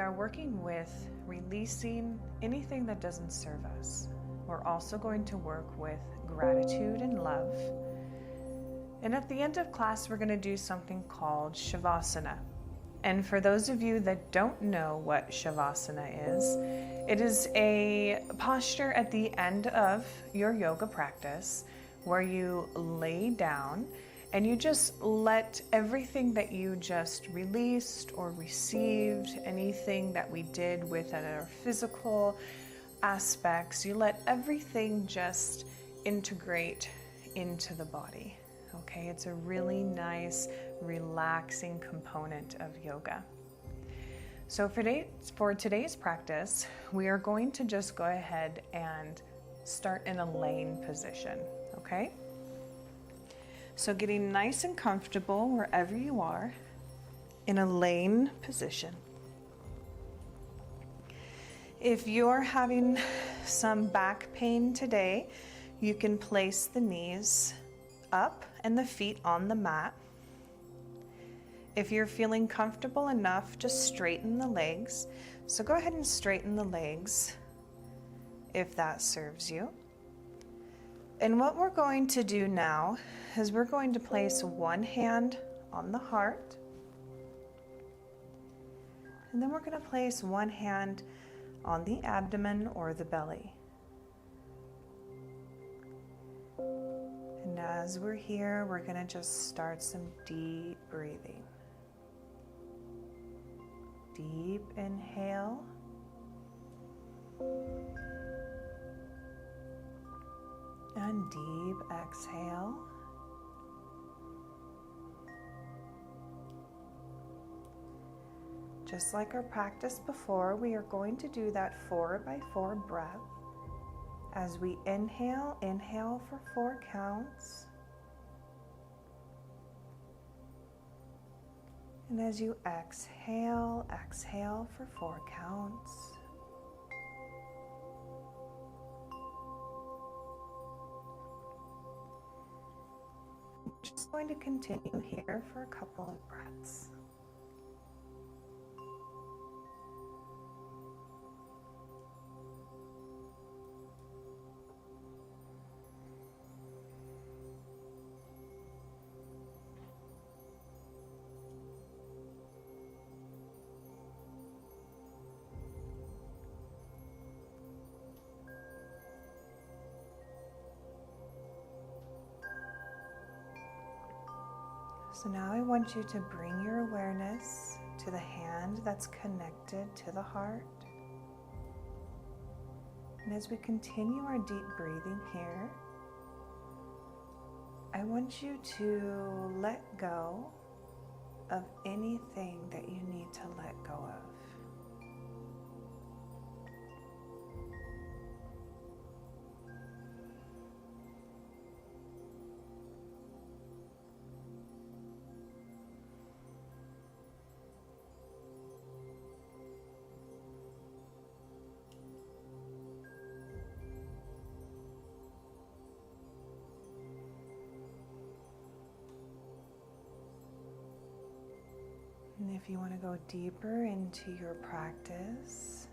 are working with releasing anything that doesn't serve us. We're also going to work with gratitude and love. And at the end of class, we're going to do something called Shavasana. And for those of you that don't know what Shavasana is, it is a posture at the end of your yoga practice where you lay down and you just let everything that you just released or received, anything that we did with our physical aspects, you let everything just integrate into the body. Okay, it's a really nice, relaxing component of yoga. So for today's practice, we are going to just go ahead and start in a laying position, okay? So getting nice and comfortable wherever you are in a laying position. If you're having some back pain today, you can place the knees up and the feet on the mat. If you're feeling comfortable enough, just straighten the legs. So go ahead and straighten the legs if that serves you. And what we're going to do now is we're going to place one hand on the heart. And then we're going to place one hand on the abdomen or the belly. And as we're here, we're going to just start some deep breathing. Deep inhale. And deep exhale. Just like our practice before, we are going to do that 4x4 breath. As we inhale, inhale for 4 counts. And as you exhale, exhale for 4 counts. I'm just going to continue here for a couple of breaths. So now I want you to bring your awareness to the hand that's connected to the heart. And as we continue our deep breathing here, I want you to let go of anything that you need to let go of. And if you want to go deeper into your practice,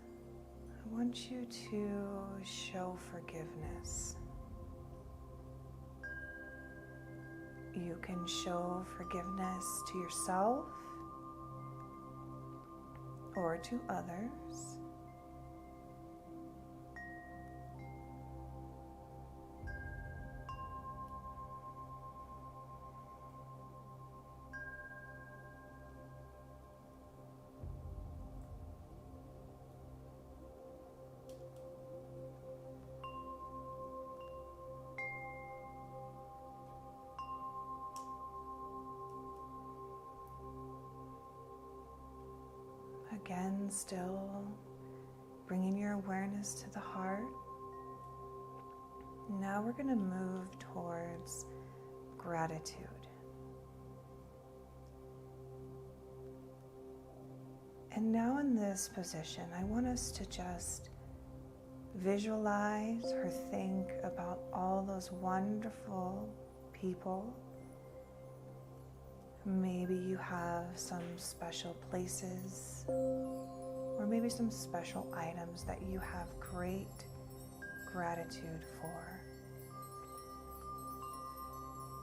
I want you to show forgiveness. You can show forgiveness to yourself or to others. Again, still bringing your awareness to the heart. Now we're going to move towards gratitude. And now in this position, I want us to just visualize or think about all those wonderful people. Maybe you have some special places or maybe some special items that you have great gratitude for.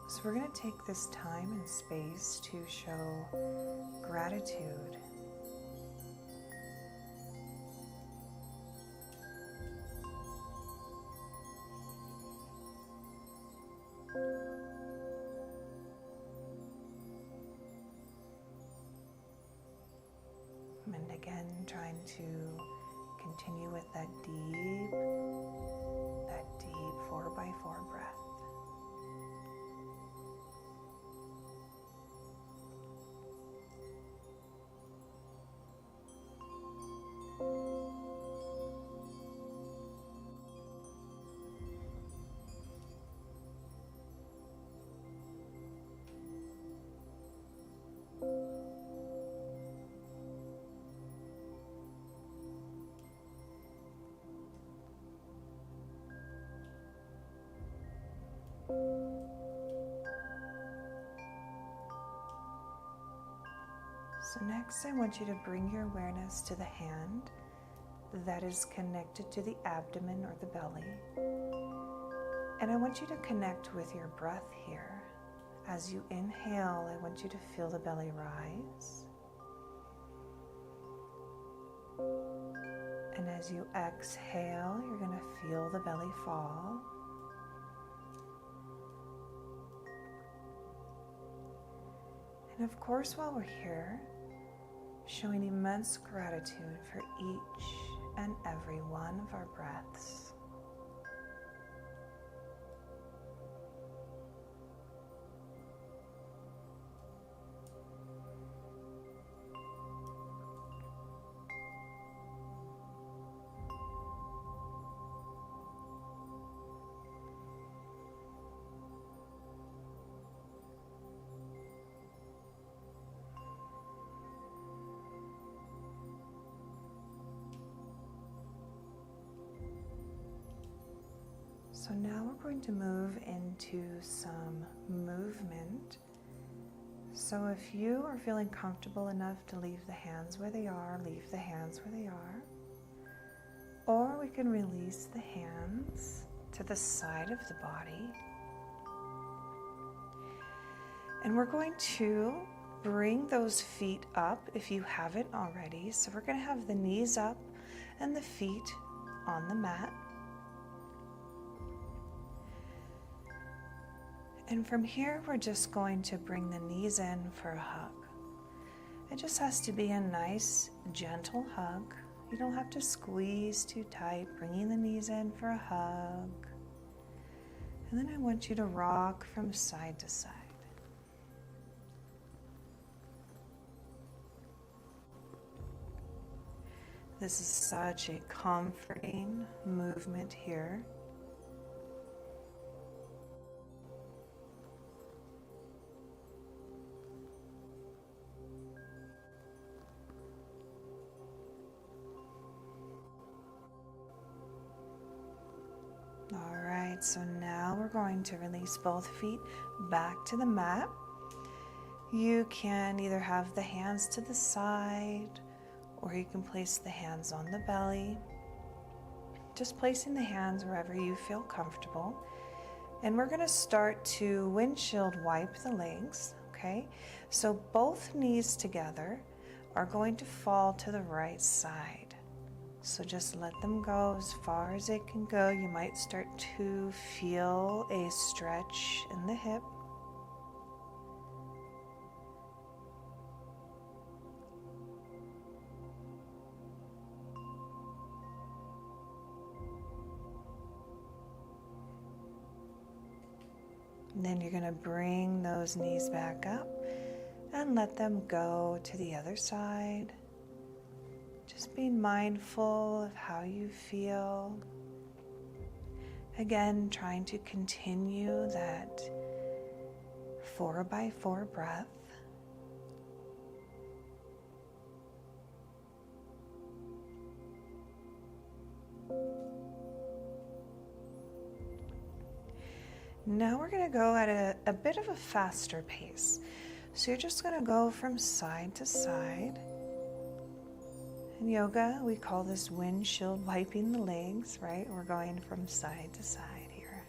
So we're going to take this time and space to show gratitude. And again, trying to continue with that deep 4x4 breath. So next, I want you to bring your awareness to the hand that is connected to the abdomen or the belly. And I want you to connect with your breath here. As you inhale, I want you to feel the belly rise. And as you exhale, you're going to feel the belly fall. And of course, while we're here, showing immense gratitude for each and every one of our breaths. So now we're going to move into some movement. So if you are feeling comfortable enough to leave the hands where they are, leave the hands where they are. Or we can release the hands to the side of the body. And we're going to bring those feet up if you haven't already. So we're going to have the knees up and the feet on the mat. And from here, we're just going to bring the knees in for a hug. It just has to be a nice, gentle hug. You don't have to squeeze too tight, bringing the knees in for a hug. And then I want you to rock from side to side. This is such a comforting movement here. All right, so now we're going to release both feet back to the mat. You can either have the hands to the side, or you can place the hands on the belly. Just placing the hands wherever you feel comfortable. And we're going to start to windshield wipe the legs, okay? So both knees together are going to fall to the right side. So just let them go as far as it can go. You might start to feel a stretch in the hip. And then you're going to bring those knees back up and let them go to the other side. Just being mindful of how you feel. Again, trying to continue that 4x4 breath. Now we're going to go at a bit of a faster pace. So you're just going to go from side to side. In yoga, we call this windshield wiping the legs, right? We're going from side to side here.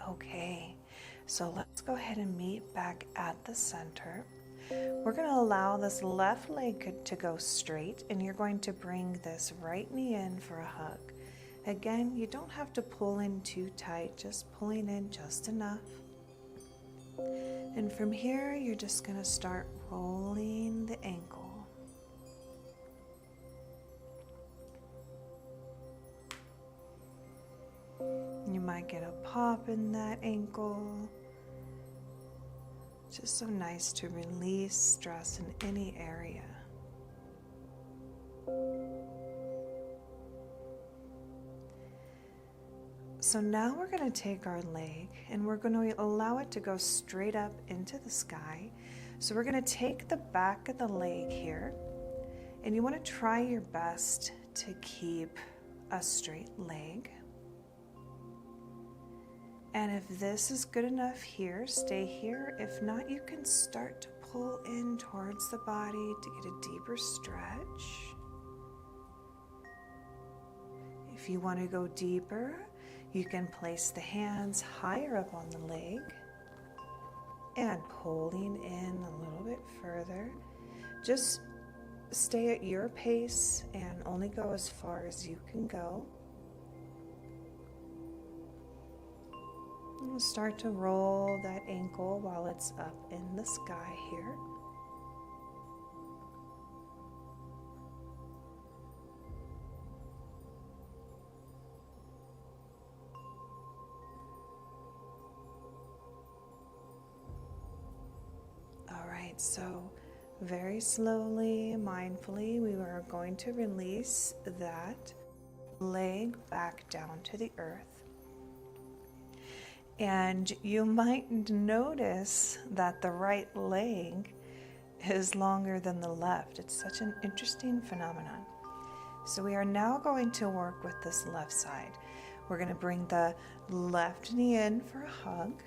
Okay, so let's go ahead and meet back at the center. We're going to allow this left leg to go straight, and you're going to bring this right knee in for a hug. Again, you don't have to pull in too tight, just pulling in just enough. And from here, you're just going to start rolling the ankle. You might get a pop in that ankle. Just so nice to release stress in any area. So now we're going to take our leg and we're going to allow it to go straight up into the sky. So we're going to take the back of the leg here, and you want to try your best to keep a straight leg. And if this is good enough here, stay here. If not, you can start to pull in towards the body to get a deeper stretch. If you want to go deeper, you can place the hands higher up on the leg and pulling in a little bit further. Just stay at your pace and only go as far as you can go. We'll start to roll that ankle while it's up in the sky here. All right, so very slowly, mindfully, we are going to release that leg back down to the earth. And you might notice that the right leg is longer than the left. It's such an interesting phenomenon. So we are now going to work with this left side. We're going to bring the left knee in for a hug.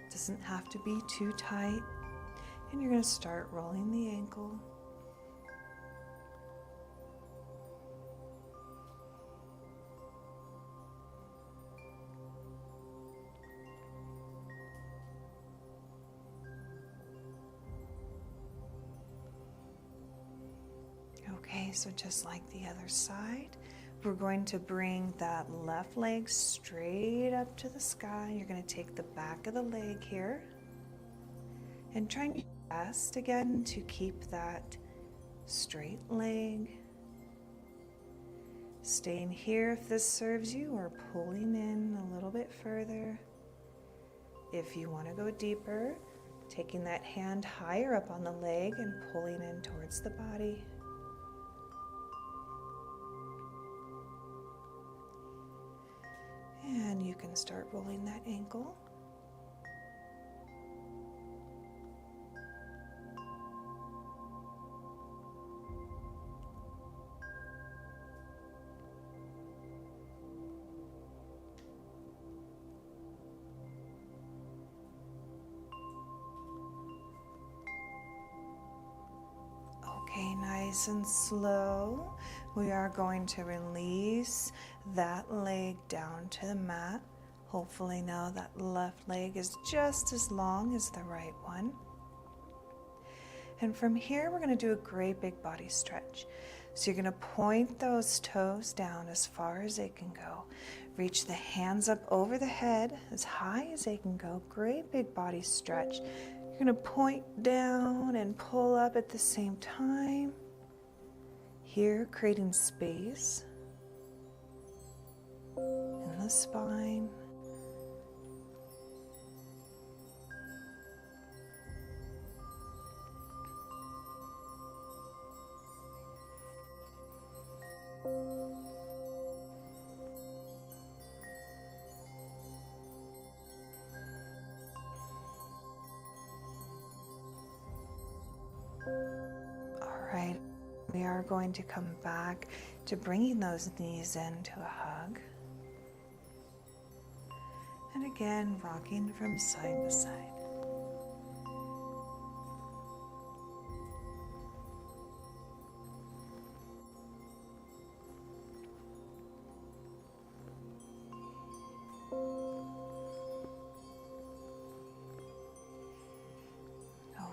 It doesn't have to be too tight. And you're going to start rolling the ankle. Okay, so just like the other side, we're going to bring that left leg straight up to the sky. You're going to take the back of the leg here and try your best again to keep that straight leg. Staying here if this serves you, or pulling in a little bit further. If you want to go deeper, taking that hand higher up on the leg and pulling in towards the body. And you can start rolling that ankle. Okay, nice and slow. We are going to release that leg down to the mat. Hopefully now that left leg is just as long as the right one. And from here, we're going to do a great big body stretch. So you're going to point those toes down as far as they can go. Reach the hands up over the head as high as they can go. Great big body stretch. You're going to point down and pull up at the same time. Here, creating space in the spine. going to come back to bringing those knees into a hug. And again, rocking from side to side.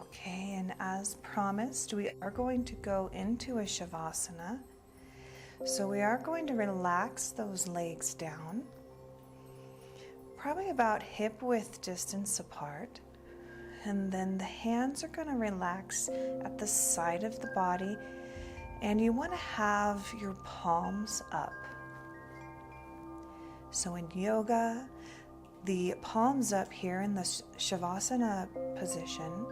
Okay, and as promised, we are going to go into a Shavasana. So we are going to relax those legs down, probably about hip width distance apart. And then the hands are going to relax at the side of the body, and you want to have your palms up. So in yoga, the palms up here in the Shavasana position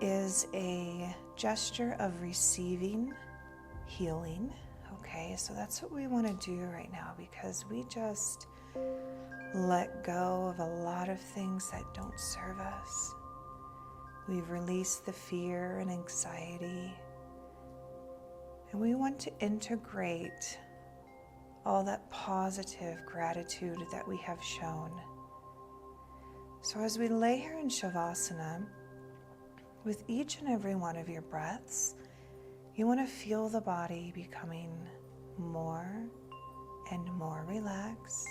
is a gesture of receiving healing. Okay, so that's what we want to do right now, because we just let go of a lot of things that don't serve us. We've released the fear and anxiety, and we want to integrate all that positive gratitude that we have shown. So as we lay here in Shavasana, with each and every one of your breaths, you want to feel the body becoming more and more relaxed.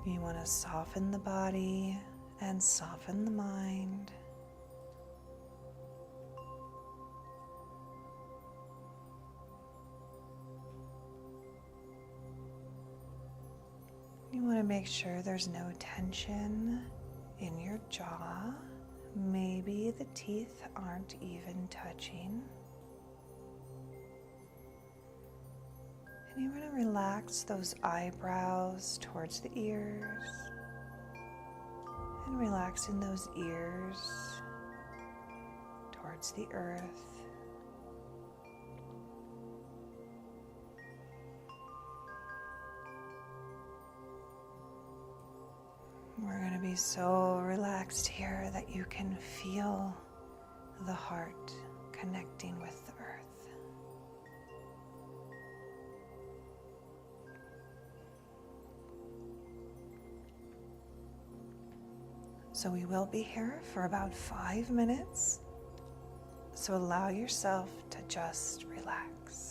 You want to soften the body and soften the mind. You want to make sure there's no tension in your jaw. Maybe the teeth aren't even touching. And you want to relax those eyebrows towards the ears. And relaxing those ears towards the earth. We're going to be so relaxed here that you can feel the heart connecting with the earth. So we will be here for about 5 minutes. So allow yourself to just relax.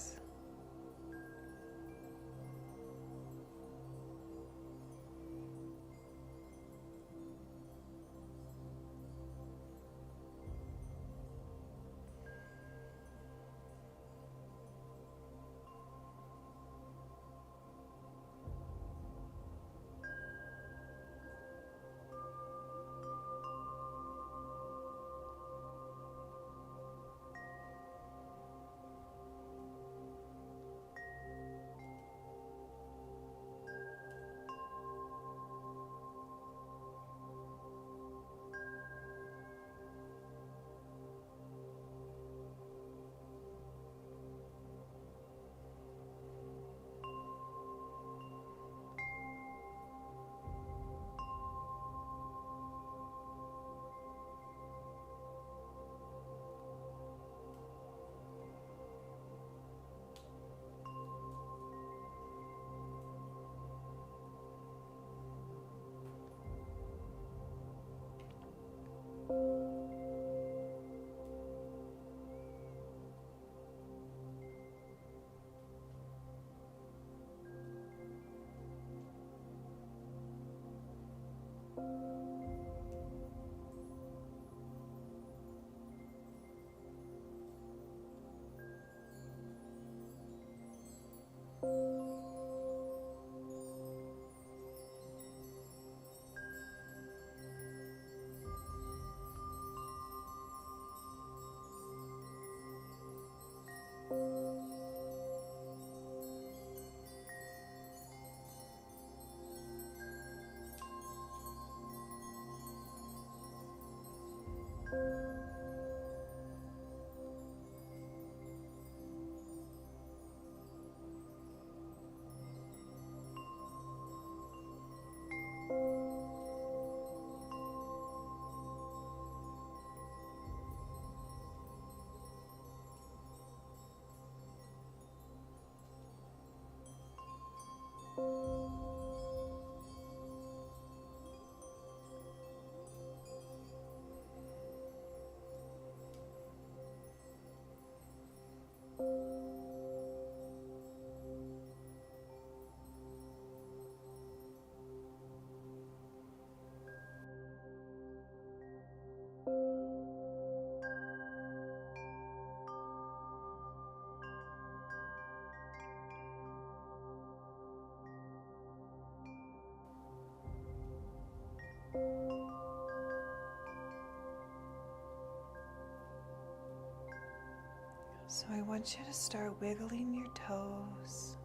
So I want you to start wiggling your toes.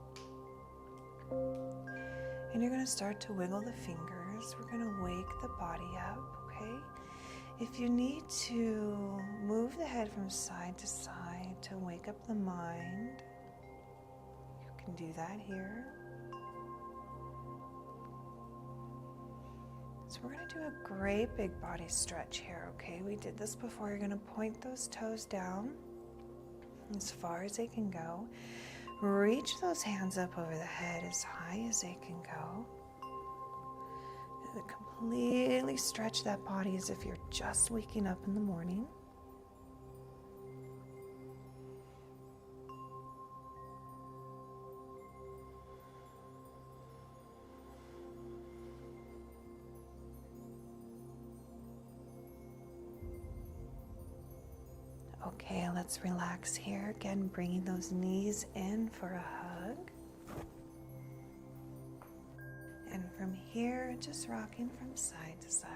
And you're going to start to wiggle the fingers. We're going to wake the body up, okay? If you need to move the head from side to side to wake up the mind, you can do that here. So we're going to do a great big body stretch here, okay? We did this before. You're going to point those toes down as far as they can go. Reach those hands up over the head as high as they can go. And completely stretch that body as if you're just waking up in the morning. Okay, let's relax here. Again, bringing those knees in for a hug. And from here, just rocking from side to side.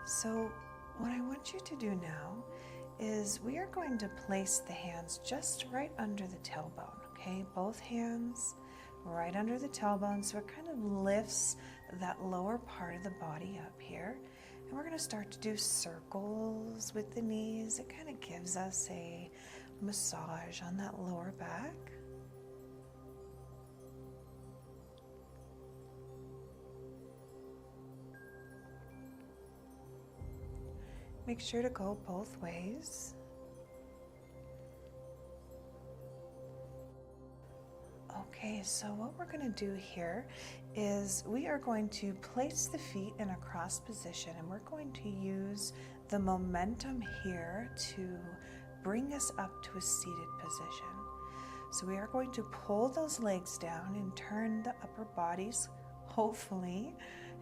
So, what I want you to do now is we are going to place the hands just right under the tailbone, okay? Both hands right under the tailbone, so it kind of lifts that lower part of the body up here. And we're going to start to do circles with the knees. It kind of gives us a massage on that lower back. Make sure to go both ways. Okay, so what we're going to do here is we are going to place the feet in a cross position, and we're going to use the momentum here to bring us up to a seated position. So we are going to pull those legs down and turn the upper bodies, hopefully,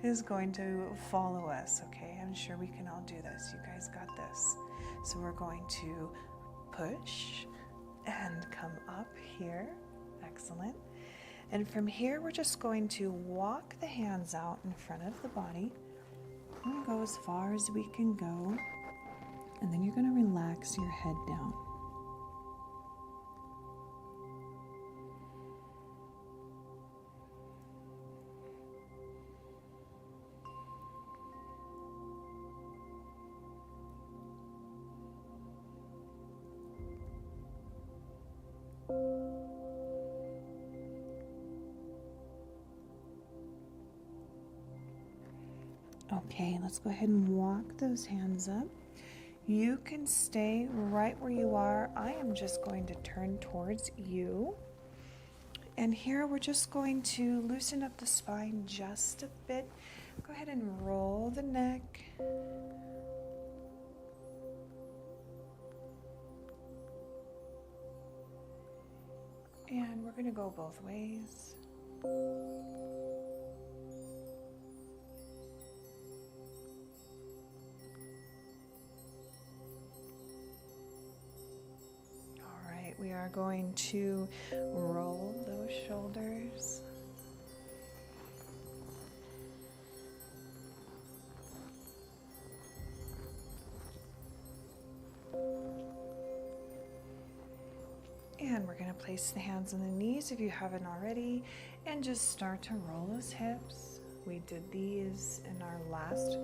is going to follow us, okay? I'm sure we can all do this. You guys got this. So we're going to push and come up here. Excellent. And from here, we're just going to walk the hands out in front of the body and go as far as we can go. And then you're going to relax your head down. Okay, let's go ahead and walk those hands up. You can stay right where you are. I am just going to turn towards you. And here we're just going to loosen up the spine just a bit. Go ahead and roll the neck. And we're going to go both ways. We are going to roll those shoulders. And we're going to place the hands on the knees if you haven't already, and just start to roll those hips. We did these in our last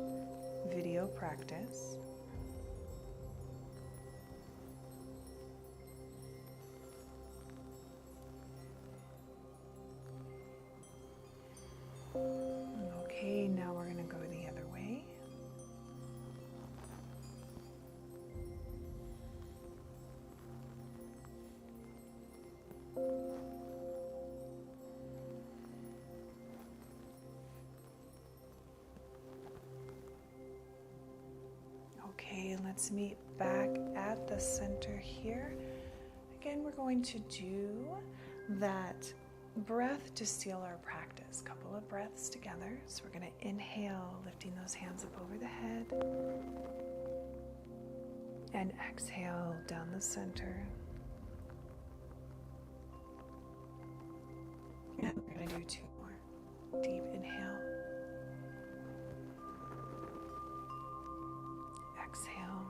video practice. Okay, now we're going to go the other way. Okay, let's meet back at the center here. Again, we're going to do that breath to seal our practice. Couple of breaths together. So we're going to inhale, lifting those hands up over the head, and exhale down the center. Deep inhale. Exhale.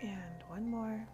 And one more.